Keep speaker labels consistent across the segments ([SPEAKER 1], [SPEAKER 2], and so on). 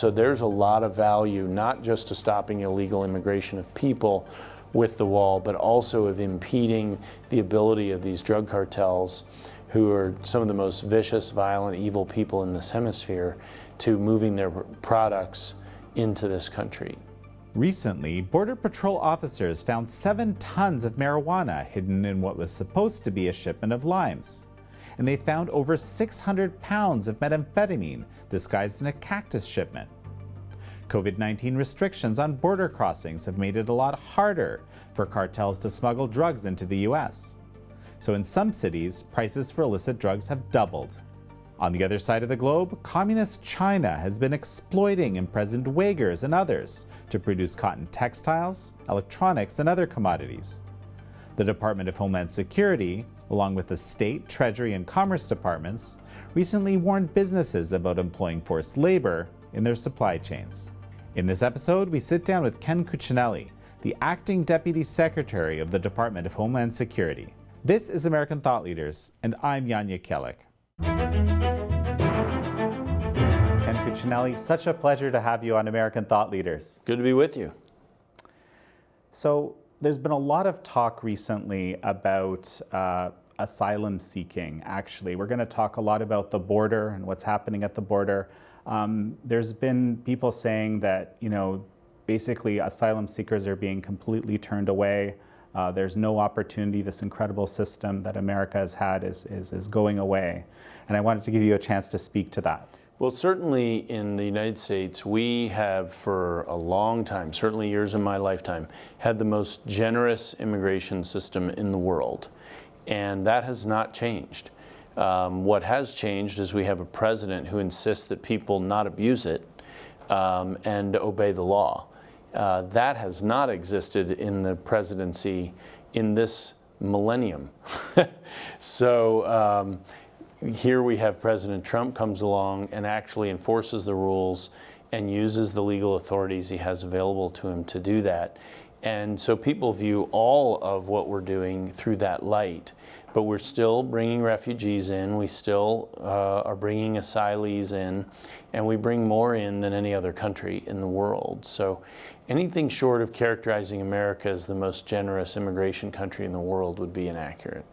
[SPEAKER 1] so there's a lot of value, not just to stopping illegal immigration of people with the wall, but also of impeding the ability of these drug cartels, who are some of the most vicious, violent, evil people in this hemisphere, to moving their products into this country.
[SPEAKER 2] Recently, Border Patrol officers found 7 tons of marijuana hidden in what was supposed to be a shipment of limes. And they found over 600 pounds of methamphetamine disguised in a cactus shipment. COVID-19 restrictions on border crossings have made it a lot harder for cartels to smuggle drugs into the U.S. So in some cities, prices for illicit drugs have doubled. On the other side of the globe, communist China has been exploiting President Uyghurs and others to produce cotton textiles, electronics, and other commodities. The Department of Homeland Security, along with the State, Treasury, and Commerce departments, recently warned businesses about employing forced labor in their supply chains. In this episode, we sit down with Ken Cuccinelli, the Acting Deputy Secretary of the Department of Homeland Security. This is American Thought Leaders, and I'm Yanya Kellick. Ken Cuccinelli, such a pleasure to have you on American Thought Leaders.
[SPEAKER 1] Good to be with you.
[SPEAKER 2] So there's been a lot of talk recently about asylum seeking, actually. We're going to talk a lot about the border and what's happening at the border. There's been people saying that, basically asylum seekers are being completely turned away. There's no opportunity. This incredible system that America has had is going away. And I wanted to give you a chance to speak to that.
[SPEAKER 1] Well, certainly in the United States, we have for a long time, certainly years in my lifetime, had the most generous immigration system in the world. And that has not changed. What has changed is we have a president who insists that people not abuse it and obey the law. That has not existed in the presidency in this millennium. So here we have President Trump comes along and actually enforces the rules and uses the legal authorities he has available to him to do that. And so people view all of what we're doing through that light. But we're still bringing refugees in, we still are bringing asylees in, and we bring more in than any other country in the world. So anything short of characterizing America as the most generous immigration country in the world would be inaccurate.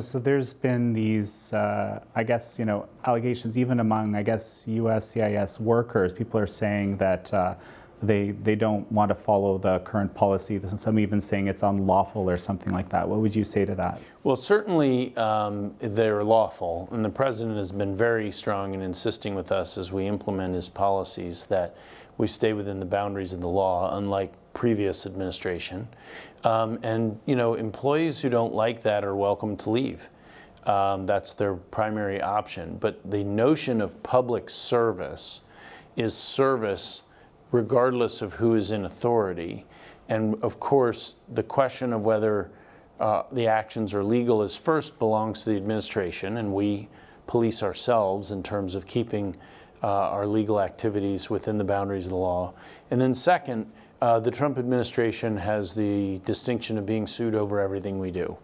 [SPEAKER 2] So there's been these, allegations even among, USCIS workers. People are saying that they don't want to follow the current policy. Some even saying it's unlawful or something like that. What would you say to that?
[SPEAKER 1] Well, certainly they're lawful, and the president has been very strong in insisting with us as we implement his policies that we stay within the boundaries of the law, unlike previous administration. Employees who don't like that are welcome to leave. That's their primary option. But the notion of public service is service regardless of who is in authority. And of course, the question of whether the actions are legal is first belongs to the administration, and we police ourselves in terms of keeping our legal activities within the boundaries of the law. And then second, the Trump administration has the distinction of being sued over everything we do.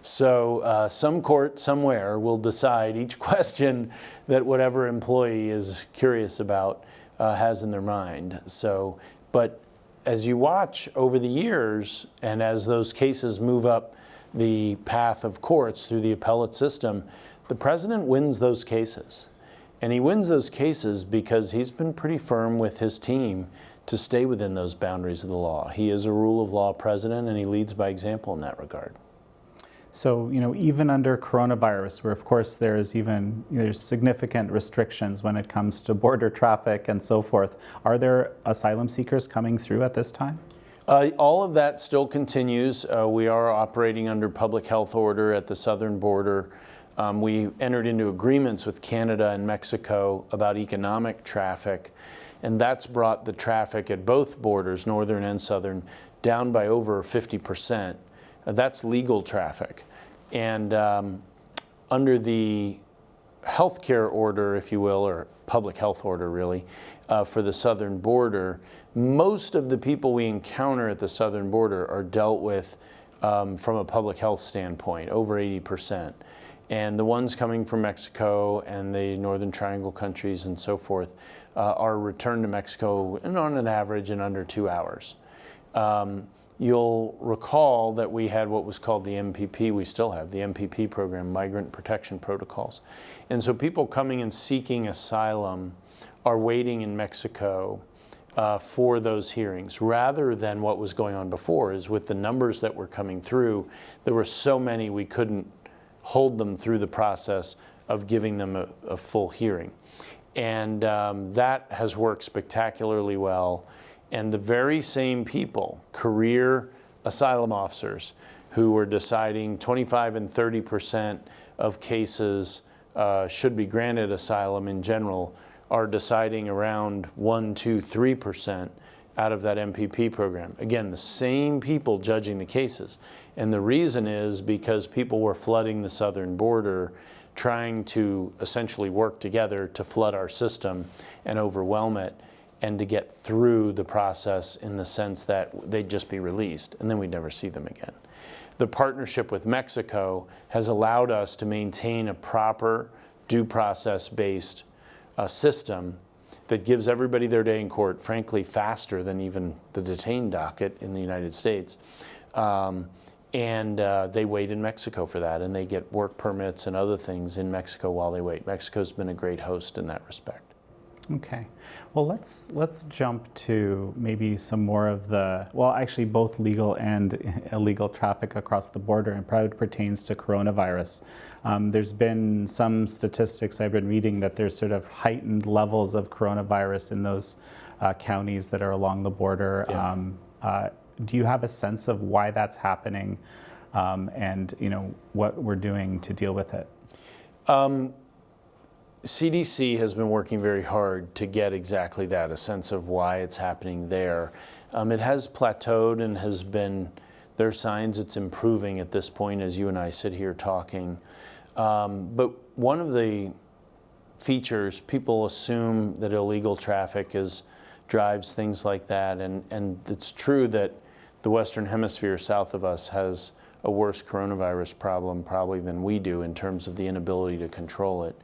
[SPEAKER 1] So some court somewhere will decide each question that whatever employee is curious about has in their mind. So, but as you watch over the years, and as those cases move up the path of courts through the appellate system, the president wins those cases. And he wins those cases because he's been pretty firm with his team to stay within those boundaries of the law. He is a rule of law president, and he leads by example in that regard.
[SPEAKER 2] So, even under coronavirus, where of course there's significant restrictions when it comes to border traffic and so forth, are there asylum seekers coming through at this time?
[SPEAKER 1] All of that still continues. We are operating under public health order at the southern border. We entered into agreements with Canada and Mexico about economic traffic, and that's brought the traffic at both borders, northern and southern, down by over 50%. That's legal traffic. And under the healthcare order, if you will, or public health order really, for the southern border, most of the people we encounter at the southern border are dealt with from a public health standpoint, over 80%. And the ones coming from Mexico and the Northern Triangle countries and so forth are returned to Mexico on an average in under 2 hours. You'll recall that we had what was called the MPP, we still have the MPP program, Migrant Protection Protocols. And so people coming and seeking asylum are waiting in Mexico for those hearings, rather than what was going on before, is with the numbers that were coming through, there were so many we couldn't hold them through the process of giving them a full hearing. And that has worked spectacularly well. And the very same people, career asylum officers, who were deciding 25 and 30% of cases should be granted asylum in general, are deciding around 1, 2, 3% out of that MPP program. Again, the same people judging the cases. And the reason is because people were flooding the southern border, trying to essentially work together to flood our system and overwhelm it, and to get through the process in the sense that they'd just be released and then we'd never see them again. The partnership with Mexico has allowed us to maintain a proper due process-based system that gives everybody their day in court, frankly, faster than even the detained docket in the United States. And they wait in Mexico for that, and they get work permits and other things in Mexico while they wait. Mexico's been a great host in that respect.
[SPEAKER 2] Okay, well, let's jump to maybe some more of the, well, actually both legal and illegal traffic across the border, and probably pertains to coronavirus. There's been some statistics I've been reading that there's sort of heightened levels of coronavirus in those counties that are along the border.
[SPEAKER 1] Yeah.
[SPEAKER 2] Do you have a sense of why that's happening, and what we're doing to deal with it?
[SPEAKER 1] CDC has been working very hard to get exactly that, a sense of why it's happening there. It has plateaued and has been, there are signs it's improving at this point as you and I sit here talking. But one of the features, people assume that illegal traffic drives things like that, and it's true that the Western Hemisphere south of us has a worse coronavirus problem probably than we do in terms of the inability to control it.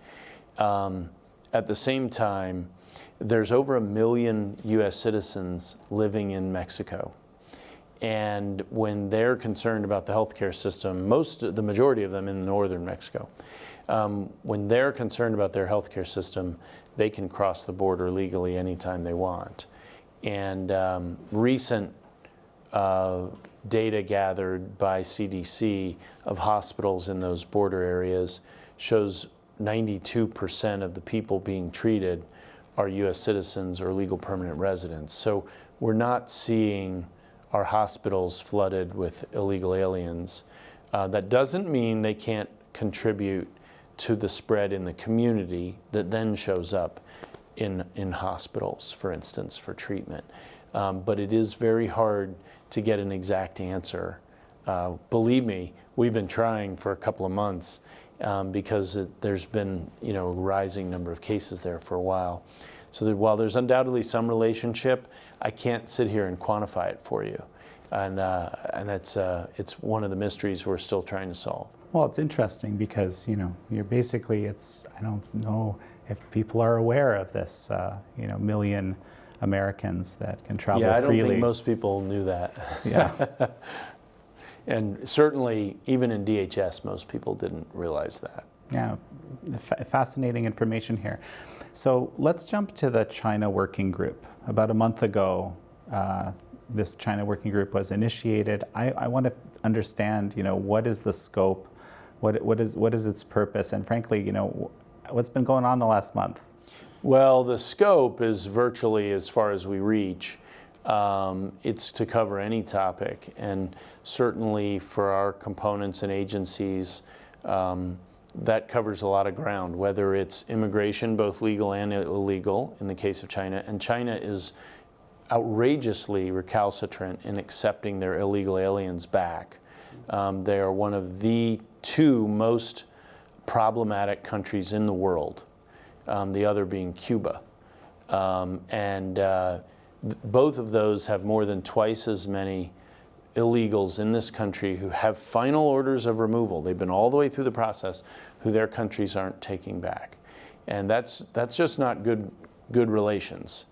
[SPEAKER 1] At the same time, there's over 1 million U.S. citizens living in Mexico. And when they're concerned about the healthcare system, the majority of them in northern Mexico, when they're concerned about their healthcare system, they can cross the border legally anytime they want. And recent data gathered by CDC of hospitals in those border areas shows 92% of the people being treated are U.S. citizens or legal permanent residents. So we're not seeing our hospitals flooded with illegal aliens. That doesn't mean they can't contribute to the spread in the community that then shows up in hospitals, for instance, for treatment. But it is very hard to get an exact answer. Believe me, we've been trying for a couple of months. Because there's been, a rising number of cases there for a while. So that while there's undoubtedly some relationship, I can't sit here and quantify it for you. And it's one of the mysteries we're still trying to solve.
[SPEAKER 2] Well, it's interesting because, you're basically, I don't know if people are aware of this, million Americans that can travel freely.
[SPEAKER 1] Yeah, I don't think most people knew that.
[SPEAKER 2] Yeah.
[SPEAKER 1] And certainly, even in DHS, most people didn't realize that.
[SPEAKER 2] Yeah, fascinating information here. So let's jump to the China Working Group. About a month ago, this China Working Group was initiated. I want to understand, what is the scope, what is its purpose, and frankly, what's been going on the last month?
[SPEAKER 1] Well, the scope is virtually as far as we reach. It's to cover any topic, and certainly for our components and agencies, that covers a lot of ground, whether it's immigration, both legal and illegal in the case of China, and China is outrageously recalcitrant in accepting their illegal aliens back. They are one of the 2 most problematic countries in the world, the other being Cuba. Both of those have more than twice as many illegals in this country who have final orders of removal. They've been all the way through the process, who their countries aren't taking back, and that's just not good relations.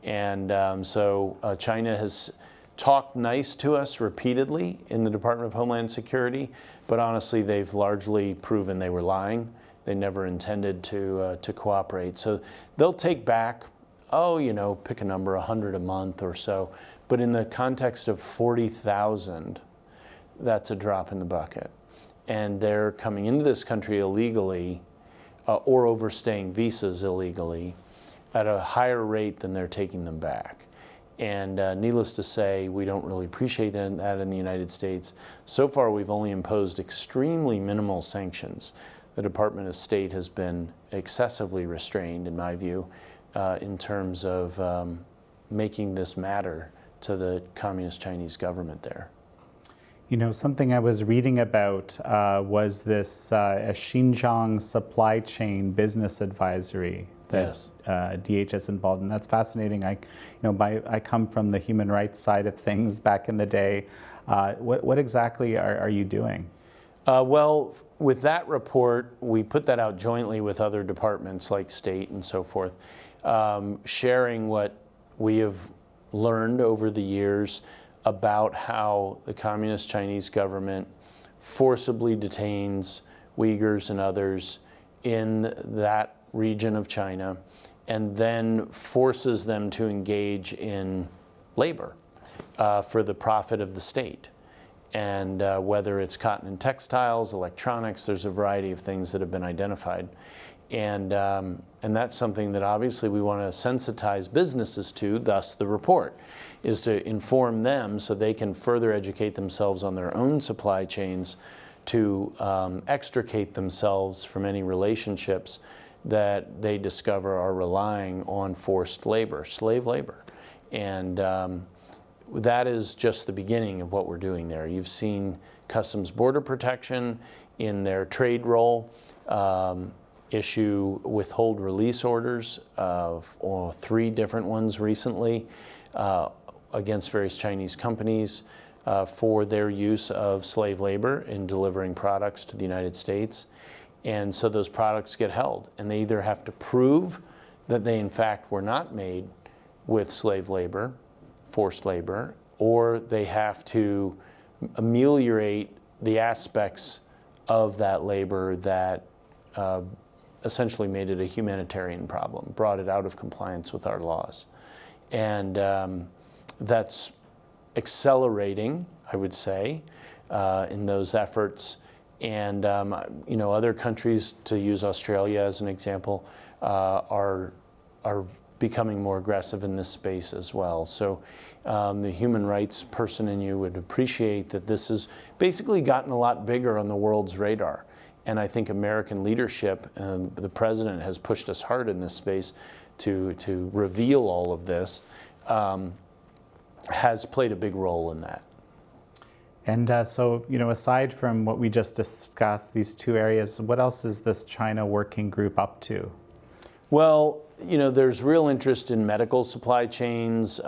[SPEAKER 1] And so China has talked nice to us repeatedly in the Department of Homeland Security, but honestly, they've largely proven they were lying. They never intended to cooperate. So they'll take back, pick a number, 100 a month or so. But in the context of 40,000, that's a drop in the bucket. And they're coming into this country illegally or overstaying visas illegally at a higher rate than they're taking them back. And needless to say, we don't really appreciate that in the United States. So far, we've only imposed extremely minimal sanctions. The Department of State has been excessively restrained, in my view, in terms of making this matter to the Communist Chinese government there.
[SPEAKER 3] Something I was reading about was this a Xinjiang supply chain business advisory that
[SPEAKER 1] Yes.
[SPEAKER 3] DHS involved, and that's fascinating. I come from the human rights side of things back in the day. What exactly are you doing?
[SPEAKER 1] Well, with that report, we put that out jointly with other departments like state and so forth, sharing what we have learned over the years about how the Communist Chinese government forcibly detains Uyghurs and others in that region of China and then forces them to engage in labor for the profit of the state. And whether it's cotton and textiles, electronics, there's a variety of things that have been identified. And that's something that obviously we want to sensitize businesses to, thus the report, is to inform them so they can further educate themselves on their own supply chains to extricate themselves from any relationships that they discover are relying on forced labor, slave labor. And that is just the beginning of what we're doing there. You've seen Customs Border Protection in their trade roll issue withhold release orders, or 3 different ones recently, against various Chinese companies for their use of slave labor in delivering products to the United States. And so those products get held, and they either have to prove that they in fact were not made with slave labor, forced labor, or they have to ameliorate the aspects of that labor that essentially made it a humanitarian problem, brought it out of compliance with our laws. And that's accelerating, I would say, in those efforts. And other countries, to use Australia as an example, are becoming more aggressive in this space as well. So the human rights person in you would appreciate that this has basically gotten a lot bigger on the world's radar. And I think American leadership, the president has pushed us hard in this space to reveal all of this, has played a big role in that.
[SPEAKER 3] And so, aside from what we just discussed, these 2 areas, what else is this China working group up to?
[SPEAKER 1] Well, there's real interest in medical supply chains.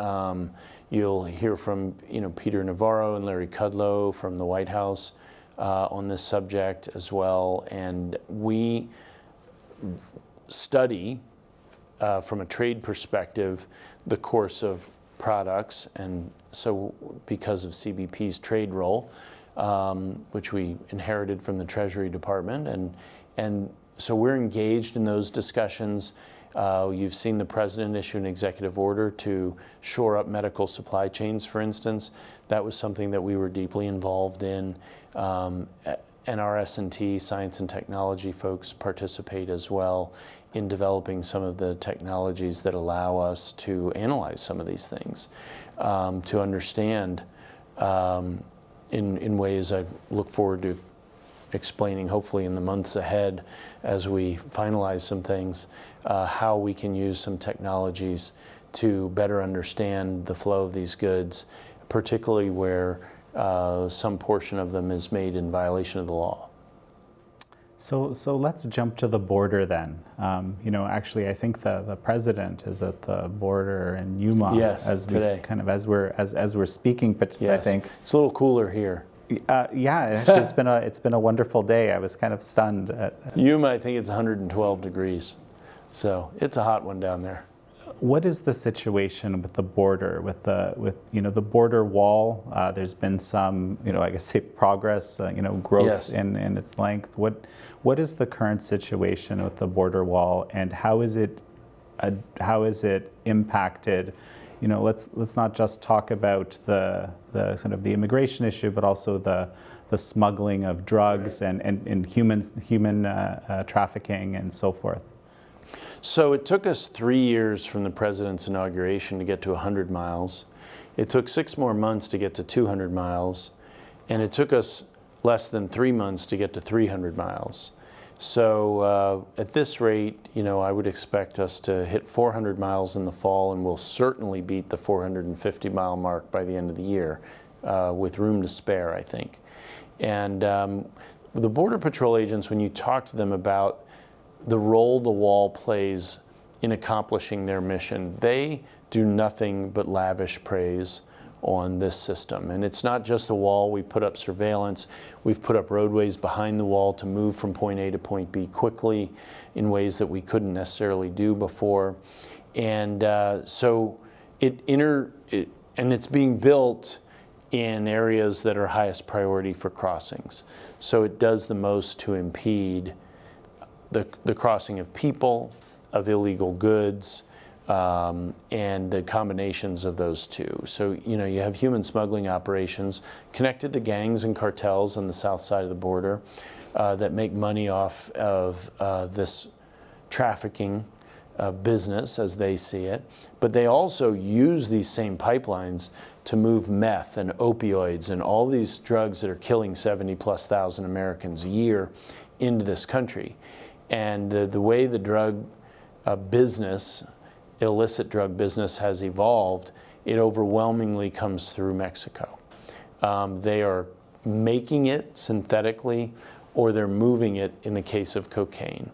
[SPEAKER 1] You'll hear from, Peter Navarro and Larry Kudlow from the White House on this subject as well. And we study, from a trade perspective, the course of products. And so because of CBP's trade role, which we inherited from the Treasury Department, and so we're engaged in those discussions. You've seen the president issue an executive order to shore up medical supply chains, for instance. That was something that we were deeply involved in. And our S&T, science and technology folks, participate as well in developing some of the technologies that allow us to analyze some of these things, to understand in ways I look forward to explaining hopefully in the months ahead as we finalize some things, how we can use some technologies to better understand the flow of these goods, particularly where some portion of them is made in violation of the law.
[SPEAKER 3] So let's jump to the border then. Actually, I think the president is at the border in Yuma
[SPEAKER 1] Yes, today.
[SPEAKER 3] as we're speaking. But I
[SPEAKER 1] Yes.
[SPEAKER 3] think
[SPEAKER 1] It's a little cooler here.
[SPEAKER 3] yeah, actually, it's been a wonderful day. I was kind of stunned.
[SPEAKER 1] Yuma, I think it's 112 degrees. So it's a hot one down there.
[SPEAKER 3] What is the situation with the border, with the border wall? There's been some, I guess, say progress, growth
[SPEAKER 1] Yes.
[SPEAKER 3] in its length. What is the current situation with the border wall, and how is it impacted? Let's not just talk about the sort of the immigration issue, but also the smuggling of drugs and human trafficking and so forth.
[SPEAKER 1] So it took us 3 years from the president's inauguration to get to 100 miles. It took 6 more months to get to 200 miles. And it took us less than 3 months to get to 300 miles. So at this rate, I would expect us to hit 400 miles in the fall, and we'll certainly beat the 450-mile mark by the end of the year, with room to spare, I think. And the Border Patrol agents, when you talk to them about the role the wall plays in accomplishing their mission, they do nothing but lavish praise on this system. And it's not just a wall. We put up surveillance. We've put up roadways behind the wall to move from point A to point B quickly in ways that we couldn't necessarily do before. And so it's being built in areas that are highest priority for crossings. So it does the most to impede the crossing of people, of illegal goods, and the combinations of those two. So, you have human smuggling operations connected to gangs and cartels on the south side of the border that make money off of this trafficking business as they see it. But they also use these same pipelines to move meth and opioids and all these drugs that are killing 70,000+ Americans a year into this country. And the way the drug business, illicit drug business, has evolved, it overwhelmingly comes through Mexico. They are making it synthetically, or they're moving it in the case of cocaine.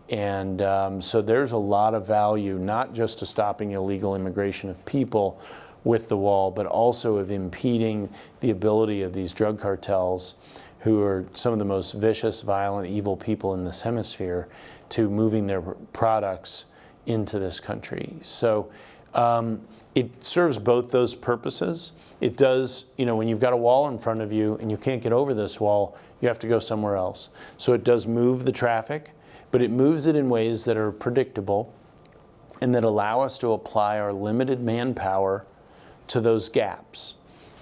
[SPEAKER 1] And so there's a lot of value, not just to stopping illegal immigration of people with the wall, but also of impeding the ability of these drug cartels, who are some of the most vicious, violent, evil people in this hemisphere, to moving their products into this country. So it serves both those purposes. It does, when you've got a wall in front of you and you can't get over this wall, you have to go somewhere else. So it does move the traffic, but it moves it in ways that are predictable and that allow us to apply our limited manpower to those gaps.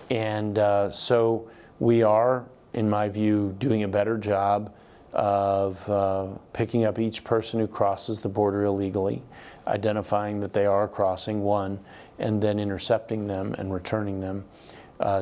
[SPEAKER 1] And so we are, in my view, doing a better job of picking up each person who crosses the border illegally, identifying that they are crossing, one, and then intercepting them and returning them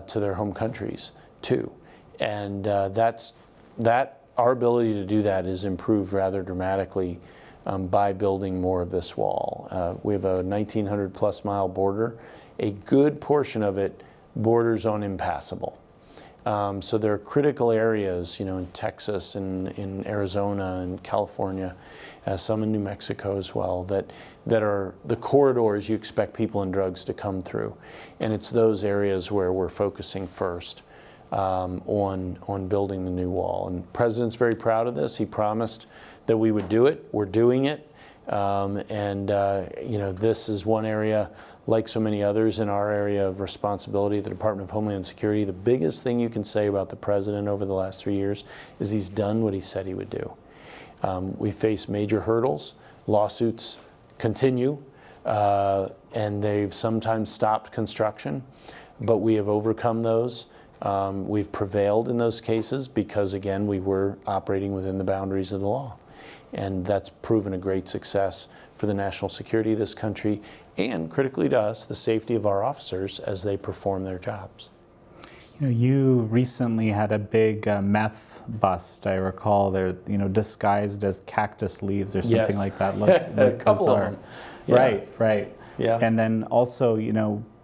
[SPEAKER 1] to their home countries, two. And our ability to do that is improved rather dramatically by building more of this wall. We have a 1,900+ mile border. A good portion of it borders on impassable. So there are critical areas, in Texas and in Arizona and California, some in New Mexico as well, that are the corridors you expect people and drugs to come through. And it's those areas where we're focusing first on building the new wall. And the President's very proud of this. He promised that we would do it. We're doing it. This is one area, like so many others in our area of responsibility, the Department of Homeland Security. The biggest thing you can say about the President over the last 3 years is he's done what he said he would do. We face major hurdles. Lawsuits continue, and they've sometimes stopped construction, but we have overcome those. We've prevailed in those cases because, again, we were operating within the boundaries of the law. And that's proven a great success for the national security of this country, and critically to us, the safety of our officers as they perform their jobs.
[SPEAKER 3] You recently had a big meth bust. I recall they're disguised as cactus leaves or something
[SPEAKER 1] Yes.
[SPEAKER 3] like that. Look
[SPEAKER 1] A couple
[SPEAKER 3] bizarre.
[SPEAKER 1] of them. Yeah.
[SPEAKER 3] Right.
[SPEAKER 1] Yeah.
[SPEAKER 3] And then also,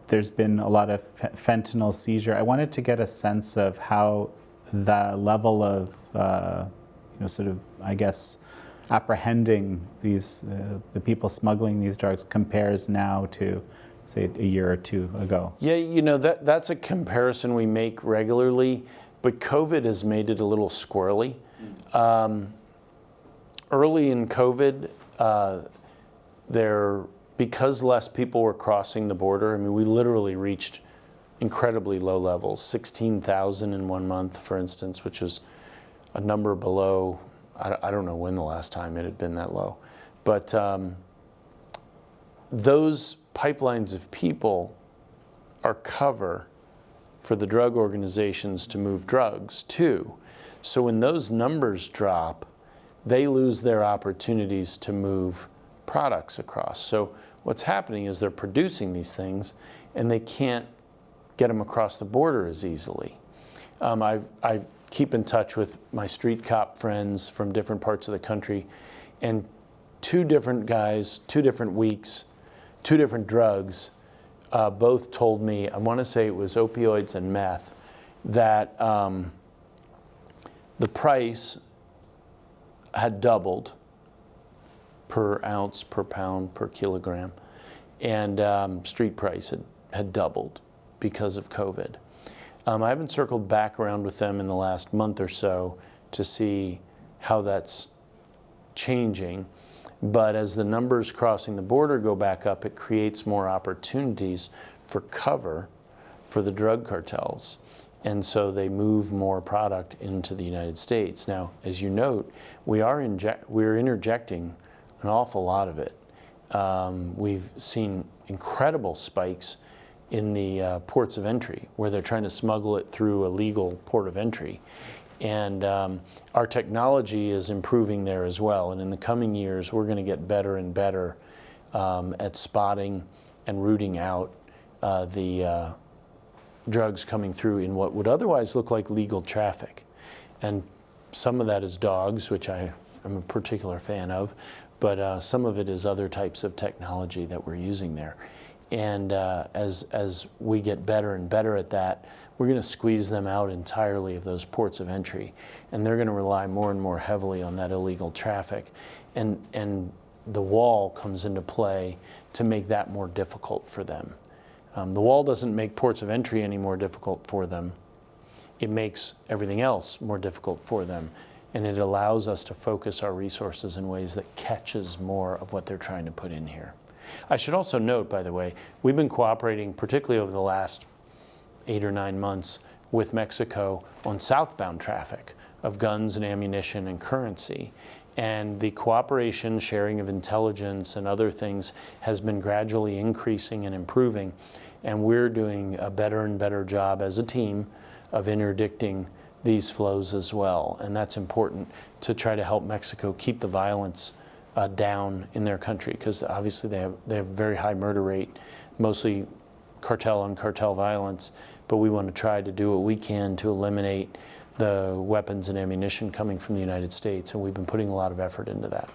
[SPEAKER 3] there's been a lot of fentanyl seizure. I wanted to get a sense of how the level of sort of, I guess, apprehending these the people smuggling these drugs compares now to, say, a year or two ago?
[SPEAKER 1] Yeah, that's a comparison we make regularly, but COVID has made it a little squirrely. Early in COVID, because less people were crossing the border, I mean, we literally reached incredibly low levels, 16,000 in 1 month, for instance, which was a number below, I don't know when the last time it had been that low. But those pipelines of people are cover for the drug organizations to move drugs too. So when those numbers drop, they lose their opportunities to move products across. So what's happening is they're producing these things and they can't get them across the border as easily. I keep in touch with my street cop friends from different parts of the country, and 2 different guys, 2 different weeks, 2 different drugs, both told me, I want to say it was opioids and meth, that the price had doubled per ounce, per pound, per kilogram, and street price had doubled because of COVID. I haven't circled back around with them in the last month or so to see how that's changing, but as the numbers crossing the border go back up, it creates more opportunities for cover for the drug cartels. And so they move more product into the United States. Now, as you note, we're interjecting an awful lot of it. We've seen incredible spikes in the ports of entry, where they're trying to smuggle it through a legal port of entry. And our technology is improving there as well. And in the coming years, we're going to get better and better at spotting and rooting out the drugs coming through in what would otherwise look like legal traffic. And some of that is dogs, which I am a particular fan of, but some of it is other types of technology that we're using there. And as we get better and better at that, we're going to squeeze them out entirely of those ports of entry. And they're going to rely more and more heavily on that illegal traffic. And the wall comes into play to make that more difficult for them. The wall doesn't make ports of entry any more difficult for them. It makes everything else more difficult for them. And it allows us to focus our resources in ways that catches more of what they're trying to put in here. I should also note, by the way, we've been cooperating, particularly over the last 8 or 9 months, with Mexico on southbound traffic of guns and ammunition and currency. And the cooperation, sharing of intelligence and other things has been gradually increasing and improving. And we're doing a better and better job as a team of interdicting these flows as well. And that's important to try to help Mexico keep the violence down in their country, because obviously they have a very high murder rate, mostly cartel on cartel violence, but we want to try to do what we can to eliminate the weapons and ammunition coming from the United States, and we've been putting a lot of effort into that.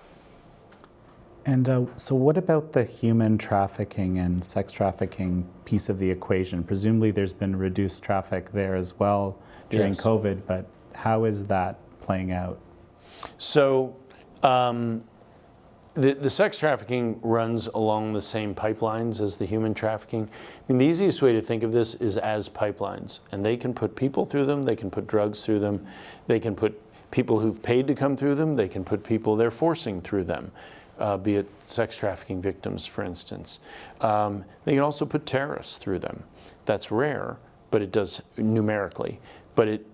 [SPEAKER 3] And so what about the human trafficking and sex trafficking piece of the equation? Presumably there's been reduced traffic there as well during
[SPEAKER 1] Yes.
[SPEAKER 3] COVID, but how is that playing out?
[SPEAKER 1] So the sex trafficking runs along the same pipelines as the human trafficking. I mean, the easiest way to think of this is as pipelines, and they can put people through them, they can put drugs through them, they can put people who've paid to come through them, they can put people they're forcing through them, be it sex trafficking victims, for instance. They can also put terrorists through them. That's rare, but it does numerically, but it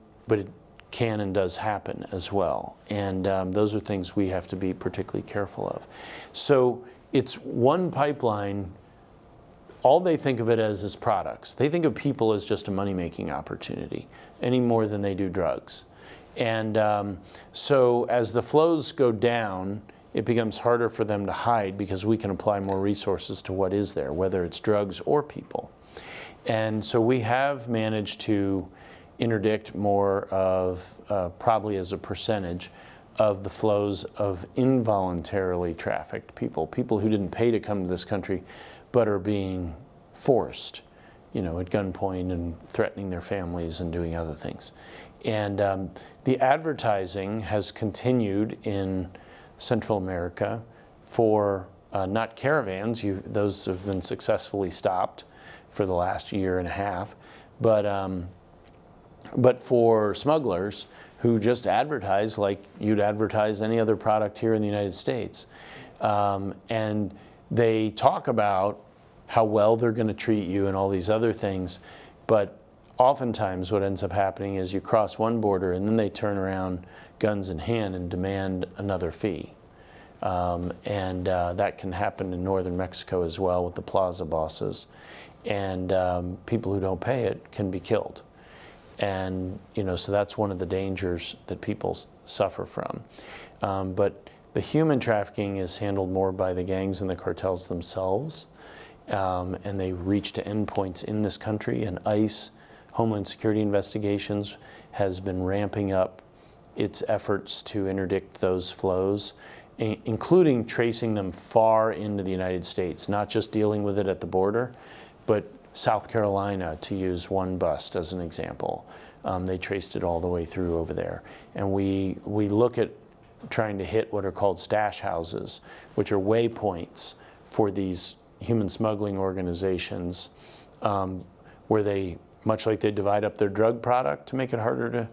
[SPEAKER 1] can and does happen as well. And those are things we have to be particularly careful of. So it's one pipeline. All they think of it as is products. They think of people as just a money-making opportunity, any more than they do drugs. And so as the flows go down, it becomes harder for them to hide, because we can apply more resources to what is there, whether it's drugs or people. And so we have managed to interdict more of, probably as a percentage, of the flows of involuntarily trafficked people who didn't pay to come to this country but are being forced at gunpoint and threatening their families and doing other things. And the advertising has continued in Central America for not caravans, those have been successfully stopped for the last year and a half, but for smugglers who just advertise like you'd advertise any other product here in the United States. And they talk about how well they're going to treat you and all these other things, but oftentimes what ends up happening is you cross one border and then they turn around guns in hand and demand another fee. That can happen in northern Mexico as well with the plaza bosses. And people who don't pay it can be killed. And so that's one of the dangers that people suffer from. But the human trafficking is handled more by the gangs and the cartels themselves. And they reach to endpoints in this country, and ICE, Homeland Security Investigations, has been ramping up its efforts to interdict those flows, including tracing them far into the United States, not just dealing with it at the border, but South Carolina, to use one bust as an example. They traced it all the way through over there. And we look at trying to hit what are called stash houses, which are waypoints for these human smuggling organizations, where they, much like they divide up their drug product to make it harder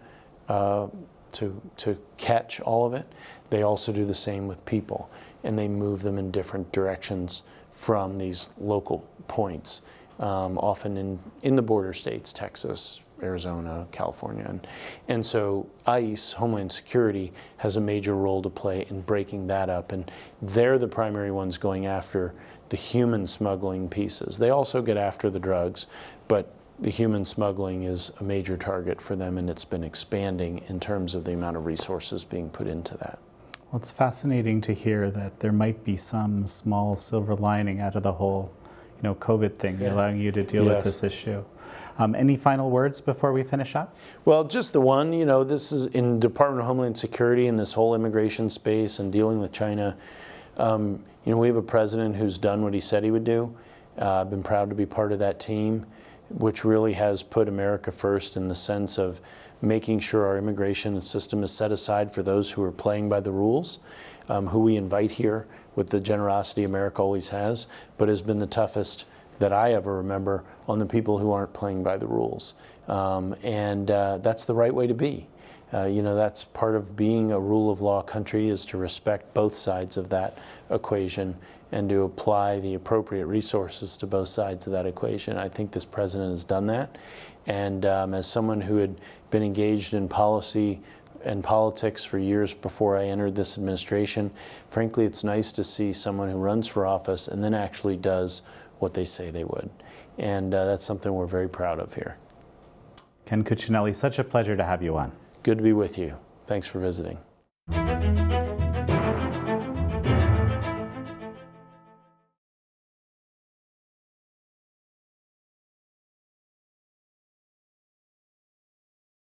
[SPEAKER 1] to catch all of it, they also do the same with people, and they move them in different directions from these local points, often in the border states, Texas, Arizona, California. And so ICE, Homeland Security, has a major role to play in breaking that up, and they're the primary ones going after the human smuggling pieces. They also get after the drugs, but the human smuggling is a major target for them, and it's been expanding in terms of the amount of resources being put into that.
[SPEAKER 3] Well, it's fascinating to hear that there might be some small silver lining out of the whole, COVID thing, allowing you to deal with this issue. Any final words before we finish up?
[SPEAKER 1] Well, just the one, this is in Department of Homeland Security and this whole immigration space and dealing with China. We have a president who's done what he said he would do. I've been proud to be part of that team, which really has put America first in the sense of making sure our immigration system is set aside for those who are playing by the rules, who we invite here with the generosity America always has, but has been the toughest that I ever remember on the people who aren't playing by the rules. That's the right way to be. That's part of being a rule of law country, is to respect both sides of that equation and to apply the appropriate resources to both sides of that equation. I think this president has done that. And as someone who had been engaged in policy and politics for years before I entered this administration, frankly, it's nice to see someone who runs for office and then actually does what they say they would. And that's something we're very proud of here.
[SPEAKER 3] Ken Cuccinelli, such a pleasure to have you on.
[SPEAKER 1] Good to be with you. Thanks for visiting.